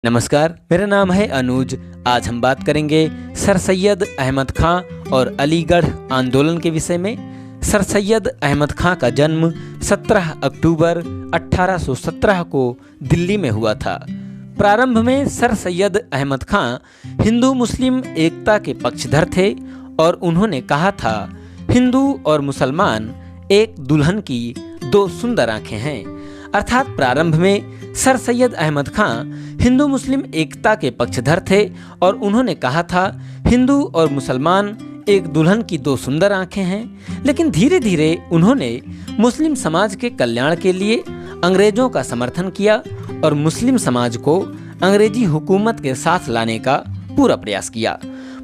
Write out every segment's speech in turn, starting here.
नमस्कार, मेरा नाम है अनुज। आज हम बात करेंगे सर सैयद अहमद खां और अलीगढ़ आंदोलन के विषय में। सर सैयद अहमद खां का जन्म 17 अक्टूबर 1817 को दिल्ली में हुआ था। प्रारंभ में सर सैयद अहमद खां हिंदू मुस्लिम एकता के पक्षधर थे और उन्होंने कहा था, हिंदू और मुसलमान एक दुल्हन की दो सुंदर आंखें हैं। अर्थात प्रारंभ में सर सैयद अहमद खां हिंदू मुस्लिम एकता के पक्षधर थे और उन्होंने कहा था, हिंदू और मुसलमान एक दुल्हन की दो सुंदर आंखें हैं। लेकिन धीरे धीरे उन्होंने मुस्लिम समाज के कल्याण के लिए अंग्रेजों का समर्थन किया और मुस्लिम समाज को अंग्रेजी हुकूमत के साथ लाने का पूरा प्रयास किया।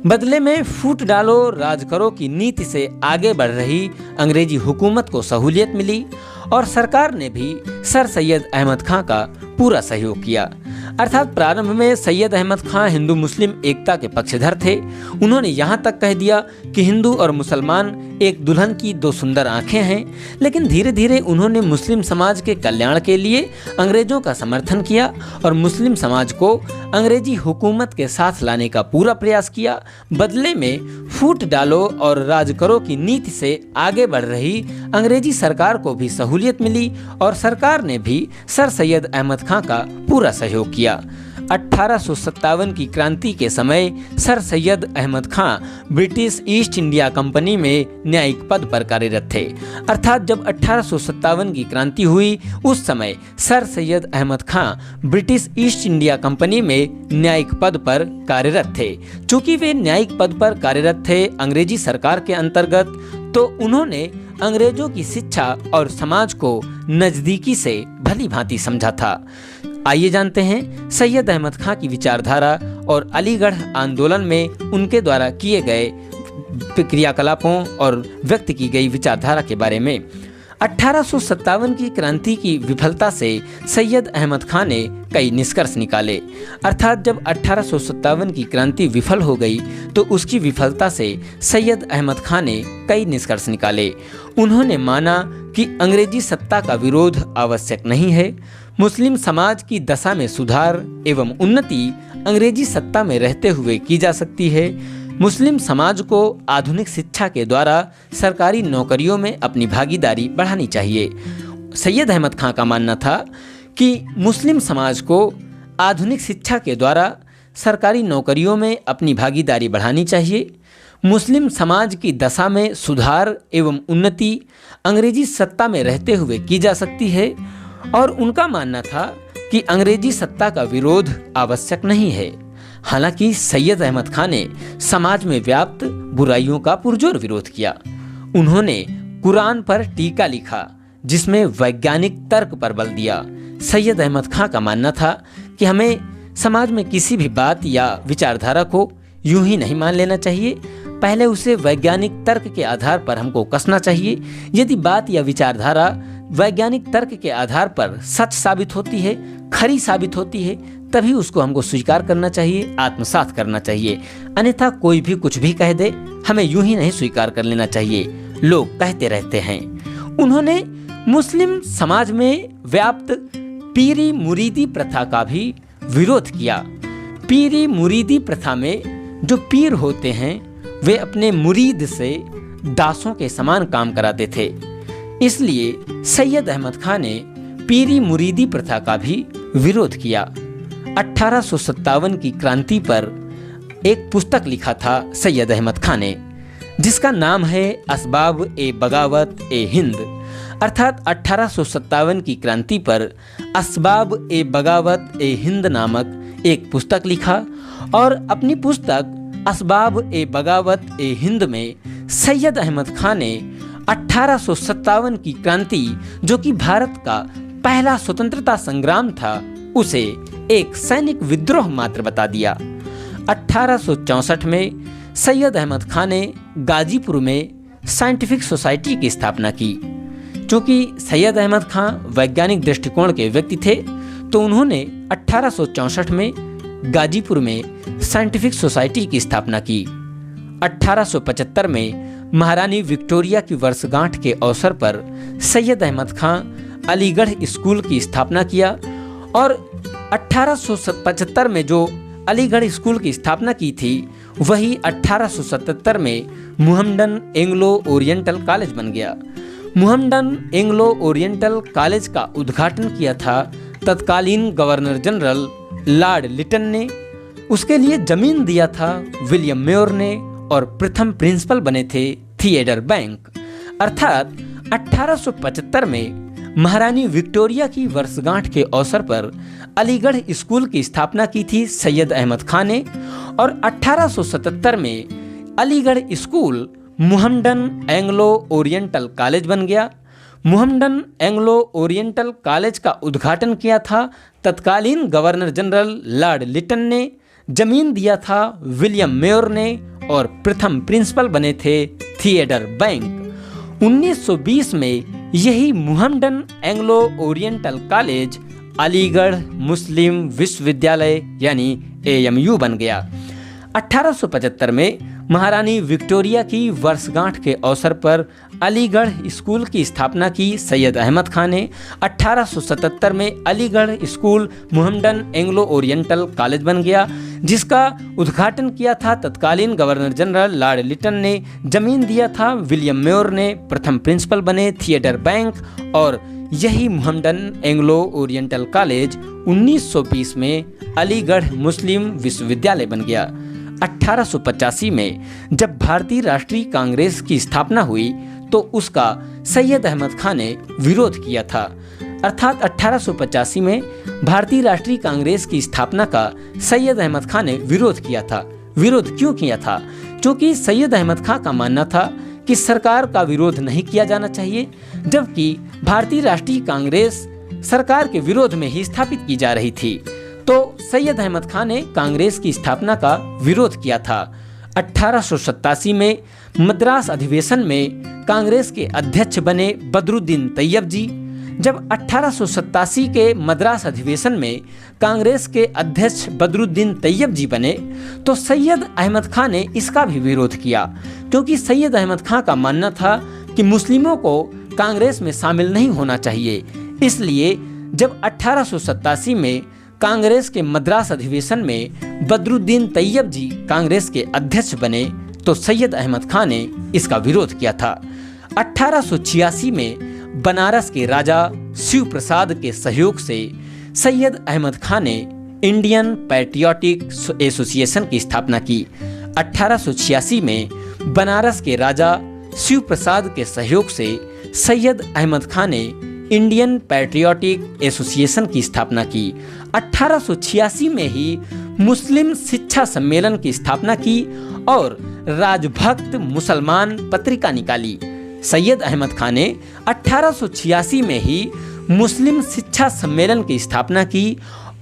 बदले में फूट डालो राज करो की नीति से आगे बढ़ रही अंग्रेजी हुकूमत को सहूलियत मिली और सरकार ने भी सर सैयद अहमद खां का पूरा सहयोग किया। अर्थात प्रारंभ में सैयद अहमद खां हिंदू मुस्लिम एकता के पक्षधर थे। उन्होंने यहाँ तक कह दिया कि हिंदू और मुसलमान एक दुल्हन की दो सुंदर आंखें हैं। लेकिन धीरे धीरे उन्होंने मुस्लिम समाज के कल्याण के लिए अंग्रेजों का समर्थन किया और मुस्लिम समाज को अंग्रेजी हुकूमत के साथ लाने का पूरा प्रयास किया। बदले में फूट डालो और राज करो की नीति से आगे बढ़ रही अंग्रेजी सरकार को भी सहूलियत मिली और सरकार ने भी सर सैयद अहमद खां का पूरा सहयोग किया। 1857 की क्रांति के समय सर सैयद अहमद खां ब्रिटिश ईस्ट इंडिया कंपनी में न्यायिक पद पर कार्यरत थे। अर्थात जब 1857 की क्रांति हुई उस समय सर सैयद अहमद खां ब्रिटिश ईस्ट इंडिया कंपनी में न्यायिक पद पर कार्यरत थे। चूंकि वे न्यायिक पद पर कार्यरत थे अंग्रेजी सरकार के अंतर्गत, तो उन्होंने अंग्रेजों की शिक्षा और समाज को नज़दीकी से भली भांति समझा था। आइए जानते हैं सैयद अहमद खां की विचारधारा और अलीगढ़ आंदोलन में उनके द्वारा किए गए क्रियाकलापों और व्यक्त की गई विचारधारा के बारे में। 1857 की क्रांति की विफलता से सैयद अहमद खां ने कई निष्कर्ष निकाले। अर्थात जब 1857 की क्रांति विफल हो गई तो उसकी विफलता से सैयद अहमद खां ने कई निष्कर्ष निकाले। उन्होंने माना कि अंग्रेजी सत्ता का विरोध आवश्यक नहीं है, मुस्लिम समाज की दशा में सुधार एवं उन्नति अंग्रेजी सत्ता में रहते हुए की जा सकती है। मुस्लिम समाज को आधुनिक शिक्षा के द्वारा सरकारी नौकरियों में अपनी भागीदारी बढ़ानी चाहिए। सैयद अहमद खां का मानना था कि मुस्लिम समाज को आधुनिक शिक्षा के द्वारा सरकारी नौकरियों में अपनी भागीदारी बढ़ानी चाहिए। मुस्लिम समाज की दशा में सुधार एवं उन्नति अंग्रेजी सत्ता में रहते हुए की जा सकती है और उनका मानना था कि अंग्रेजी सत्ता का विरोध आवश्यक नहीं है। हालांकि सैयद अहमद खां ने समाज में व्याप्त बुराइयों का पुरजोर विरोध किया। उन्होंने कुरान पर टीका लिखा जिसमें वैज्ञानिक तर्क पर बल दिया। सैयद अहमद खां का मानना था कि हमें समाज में किसी भी बात या विचारधारा को यूं ही नहीं मान लेना चाहिए, पहले उसे वैज्ञानिक तर्क के आधार पर हमको कसना चाहिए। यदि बात या विचारधारा वैज्ञानिक तर्क के आधार पर सच साबित होती है, खरी साबित होती है, तभी उसको हमको स्वीकार करना चाहिए, आत्मसात करना चाहिए। अन्यथा कोई भी कुछ भी कह दे, हमें यूं ही नहीं स्वीकार कर लेना चाहिए। लोग कहते रहते हैं। उन्होंने मुस्लिम समाज में व्याप्त पीरी मुरीदी प्रथा का भी विरोध किया। पीरी मुरीदी प्रथा में जो पीर होते हैं वे अपने मुरीद से दासों के समान काम कराते थे। इसलिए सैयद अहमद खां ने पीरी मुरीदी प्रथा का भी विरोध किया। 1857 की क्रांति पर एक पुस्तक लिखा था सैयद अहमद खां ने, जिसका नाम है असबाब ए बगावत ए हिंद। अर्थात 1857 की क्रांति पर असबाब ए बगावत ए हिंद नामक एक पुस्तक लिखा और अपनी पुस्तक असबाब ए बगावत ए हिंद में सैयद अहमद खां ने 1857 की क्रांति, जो कि भारत का पहला स्वतंत्रता संग्राम था, उसे एक सैनिक विद्रोह मात्र बता दिया। 1864 में सैयद अहमद खां ने गाजीपुर में साइंटिफिक सोसाइटी की स्थापना की। चूँकि सैयद अहमद खां वैज्ञानिक दृष्टिकोण के व्यक्ति थे, तो उन्होंने 1864 में गाजीपुर में साइंटिफिक सोसाइटी की स्थापना की। 1875 में महारानी विक्टोरिया की वर्षगांठ के अवसर पर सैयद अहमद खां अलीगढ़ स्कूल की स्थापना किया और 1875 में जो अलीगढ़ स्कूल की स्थापना की थी, वही 1877 में मुहम्मडन एंग्लो ओरिएंटल कॉलेज बन गया। मुहम्मडन एंग्लो ओरिएंटल कॉलेज का उद्घाटन किया था तत्कालीन गवर्नर जनरल लॉर्ड लिटन ने। उसके लिए जमीन दिया था विलियम मेयर ने और प्रथम प्रिंसिपल बने थे थिएडर बैंक। अर्थात 1875 में महारानी विक्टोरिया की वर्षगांठ के अवसर पर अलीगढ़ स्कूल की स्थापना की थी सैयद अहमद खान ने, और 1877 में Aligarh school मुहम्मडन Anglo Oriental college बन गया। मुहम्मडन एंग्लो ओरिएंटल कॉलेज का उद्घाटन किया था तत्कालीन गवर्नर जनरल लॉर्ड लिटन ने, जमीन दिया था विलियम मेयर ने और प्रथम प्रिंसिपल बने थे थिएडर बैंक। 1920 में यही Muhammadan Anglo Oriental College Aligarh Muslim विश्वविद्यालय यानी AMU बन गया। 1875 में महारानी विक्टोरिया की वर्षगांठ के अवसर पर अलीगढ़ स्कूल की स्थापना की सैयद अहमद खान ने। 1877 में Aligarh school मुहम्मडन Anglo Oriental college बन गया, जिसका उद्घाटन किया था तत्कालीन गवर्नर जनरल लॉर्ड लिटन ने, जमीन दिया था विलियम मेयर ने, प्रथम प्रिंसिपल बने थिएडर बैंक, और यही मुहम्मडन एंग्लो ओरिएंटल कॉलेज 1920 में अलीगढ़ मुस्लिम विश्वविद्यालय बन गया। 1885 में जब भारतीय राष्ट्रीय कांग्रेस की स्थापना हुई तो उसका सैयद अहमद खान ने विरोध किया था। अर्थात 1885 में भारतीय राष्ट्रीय कांग्रेस की स्थापना का सैयद अहमद खान ने विरोध किया था। विरोध क्यों किया था? क्योंकि सैयद अहमद खान का मानना था कि सरकार का विरोध नहीं किया जाना चाहिए, जबकि भारतीय राष्ट्रीय कांग्रेस सरकार के विरोध में ही स्थापित की जा रही थी। तो सैयद अहमद खान ने कांग्रेस की स्थापना का विरोध किया था। 1887 में मद्रास अधिवेशन में कांग्रेस के अध्यक्ष बने बदरुद्दीन तैयब जी। जब 1887 के मद्रास अधिवेशन में कांग्रेस के अध्यक्ष बदरुद्दीन तैयब जी बने तो सैयद अहमद खान ने इसका भी विरोध किया, क्योंकि सैयद अहमद खान का मानना था कि मुस्लिमों को कांग्रेस में शामिल नहीं होना चाहिए। इसलिए जब 1887 में कांग्रेस के मद्रास अधिवेशन में बदरुद्दीन तैयब जी कांग्रेस के अध्यक्ष बने तो सैयद अहमद खान ने इसका विरोध किया था। 1886 में बनारस के राजा शिव प्रसाद के सहयोग से सैयद अहमद खान ने इंडियन पैट्रियोटिक एसोसिएशन की स्थापना की। 1886 में बनारस के राजा शिव प्रसाद के सहयोग से सैयद अहमद खान ने इंडियन पैट्रियोटिक एसोसिएशन की स्थापना की। 1886 में ही मुस्लिम शिक्षा सम्मेलन की स्थापना की और राजभक्त मुसलमान पत्रिका निकाली। सैयद अहमद खान ने 1886 में ही मुस्लिम शिक्षा सम्मेलन की स्थापना की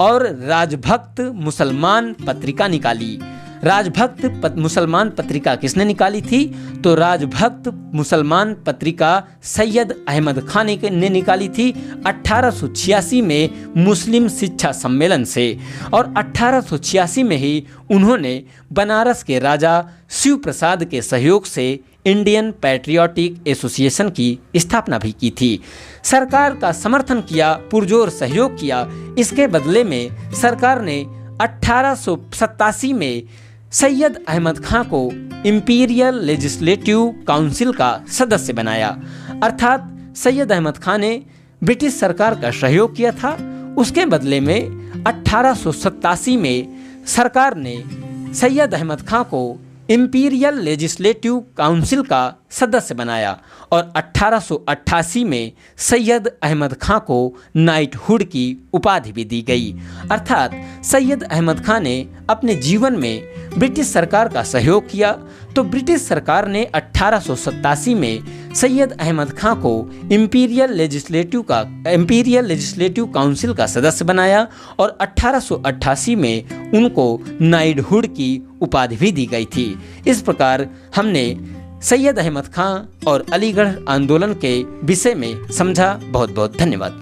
और राजभक्त मुसलमान पत्रिका निकाली। राजभक्त मुसलमान पत्रिका किसने निकाली थी? तो राजभक्त मुसलमान पत्रिका सैयद अहमद खान ने निकाली थी 1886 में मुस्लिम शिक्षा सम्मेलन से, और 1886 में ही उन्होंने बनारस के राजा शिव प्रसाद के सहयोग से इंडियन पैट्रियोटिक एसोसिएशन की स्थापना भी की थी। सरकार का समर्थन किया, पुरजोर सहयोग किया। इसके बदले में सरकार ने 1887 में सैयद अहमद खान को इंपीरियल लेजिस्लेटिव काउंसिल का सदस्य बनाया। अर्थात सैयद अहमद खान ने ब्रिटिश सरकार का सहयोग किया था। उसके बदले में 1887 में सरकार ने सैयद अहमद खान को इंपीरियल लेजिस्लेटिव काउंसिल का सदस्य बनाया और 1888 में सैयद अहमद खान को नाइटहुड की उपाधि भी दी गई। अर्थात सैयद अहमद खान ने अपने जीवन में ब्रिटिश सरकार का सहयोग किया, तो ब्रिटिश सरकार ने 1887 में सैयद अहमद खान को इंपीरियल लेजिस्लेटिव काउंसिल का सदस्य बनाया और 1888 में उनको नाइटहुड की उपाधि भी दी गई थी। इस प्रकार हमने सैयद अहमद खान और अलीगढ़ आंदोलन के विषय में समझा। बहुत बहुत धन्यवाद।